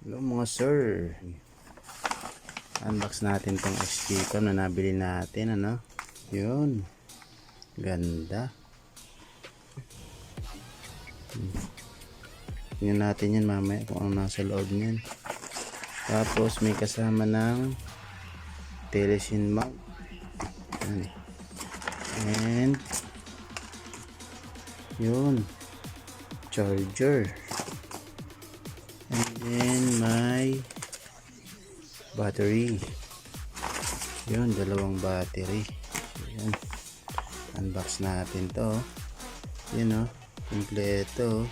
Hello mga sir, unbox natin tong Sjcam na nabili natin, ano, yun, ganda. Tingnan natin yan mamaya kung ano nasa loob niyan. Tapos may kasama ng telesin mount, and yun, charger, and then may battery, yun, dalawang battery. Yun, unbox natin to, yun o, kompleto.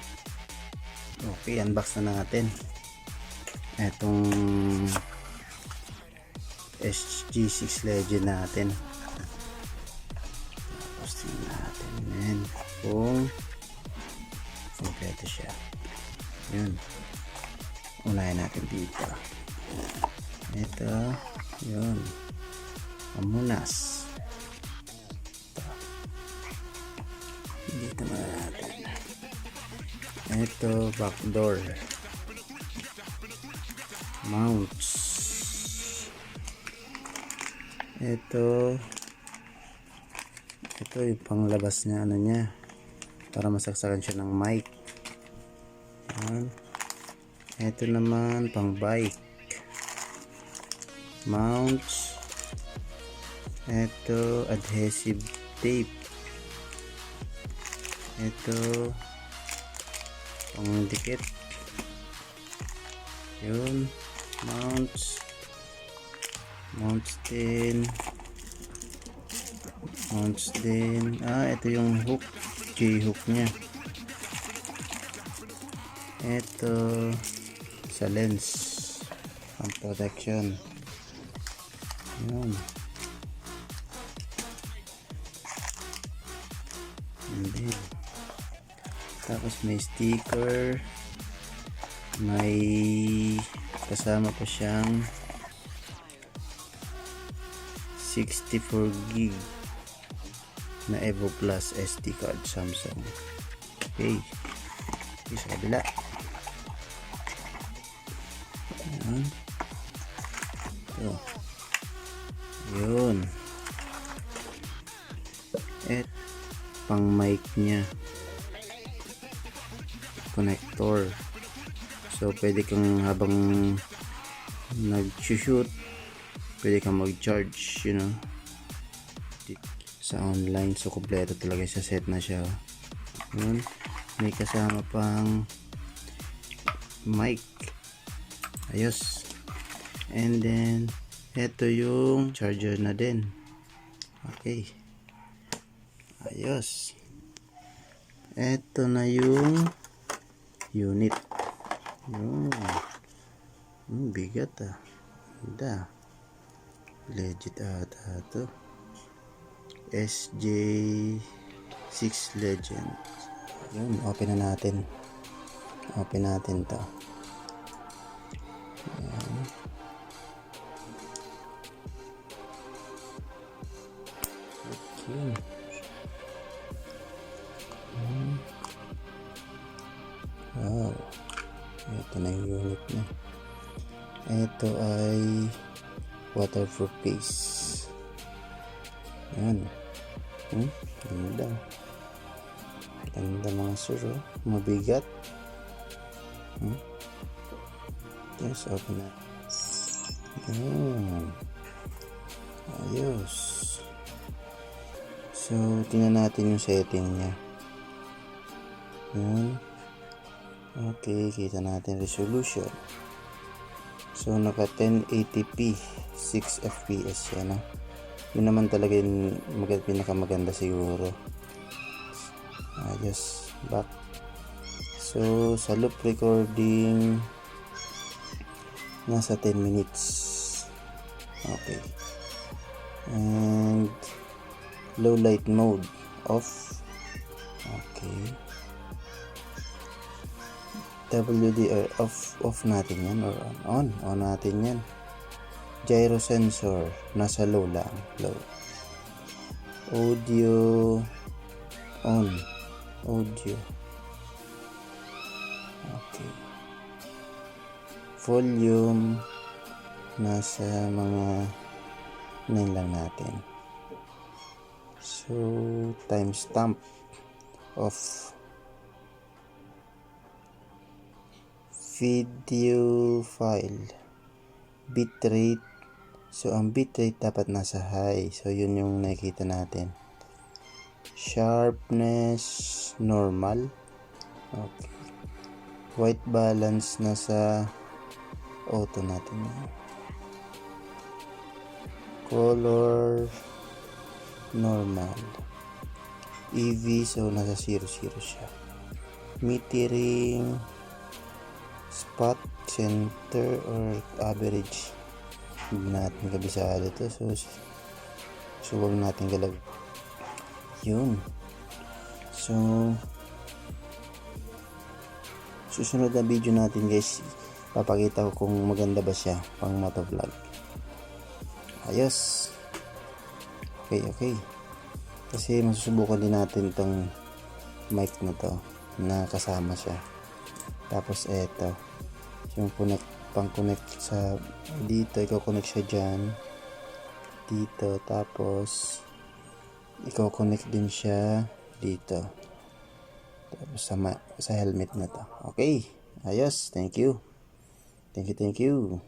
Okay, unbox na natin etong SJ6 Legend natin. Tapos tingnan natin yan kung kompleto siya. Yun, unahin natin dito. Ito, yun, pamunas. Dito na natin. Ito, back door, mounts. Ito yung panglabas niya, ano niya, para masaksakan siya ng mic. Yan. Ito naman pang bike mounts. Ito adhesive tape. Ito pang dikit. Yun, mounts din. Ito yung hook, J-hook nya. Ito sa lens, ang protection. Yun. And then, tapos may sticker, may kasama pa siyang 64 gig na Evo Plus SD card Samsung. Okay, sa kabila. Ayan. Ito. Yun. Pang mic nya, connector. So pwede kang habang nag-shoot, pwede kang mag-charge, you know, sa online. So kompleto talaga sa set na siya. Yun. May kasama pang mic. Ayos. And then ito yung charger na din. Okay. Ayos. Ito na yung unit. Yun. Bigat ah. Ganda. Legit ata ito. SJ6 Legend. Yun, open na natin. Open natin to. Ayan. Okay. Wow. Ito na yung unit niya. Ito ay waterproof case. Yan. Ganda. Ganda mga sir, oh. Mabigat. Yes, open na. Yan. Ayos. So, tingnan natin yung setting niya. Yan. Okay, kita natin resolution. So naka 1080p 6 fps yan, no? Yun naman talaga yung pinakamaganda siguro. Ayos. Back. So sa loop recording nasa 10 minutes. Okay. And low light mode off. Okay. WDR off natin yan, or on natin yan. Gyro sensor nasa low lang, low. Audio on, audio. Okay. volume nasa mga 9 lang natin. So timestamp of video file, bitrate. So ang bitrate dapat nasa high, so yun yung nakikita natin. Sharpness normal. Okay. White balance nasa auto natin. Color normal. EV, so nasa 00 siya. Metering, spot, center, or average. Hindi natin kabisado ito, so huwag natin galag. Yun. So susunod na video natin guys, papakita ko kung maganda ba siya pang motovlog. Ayos. Okay. Kasi masusubukan din natin tong mic na to na kasama siya. Tapos eto, yung pang connect sa dito, i-connect siya dyan dito, tapos i-connect din siya dito, tapos sa helmet na to. Okay, ayos. Thank you. Thank you.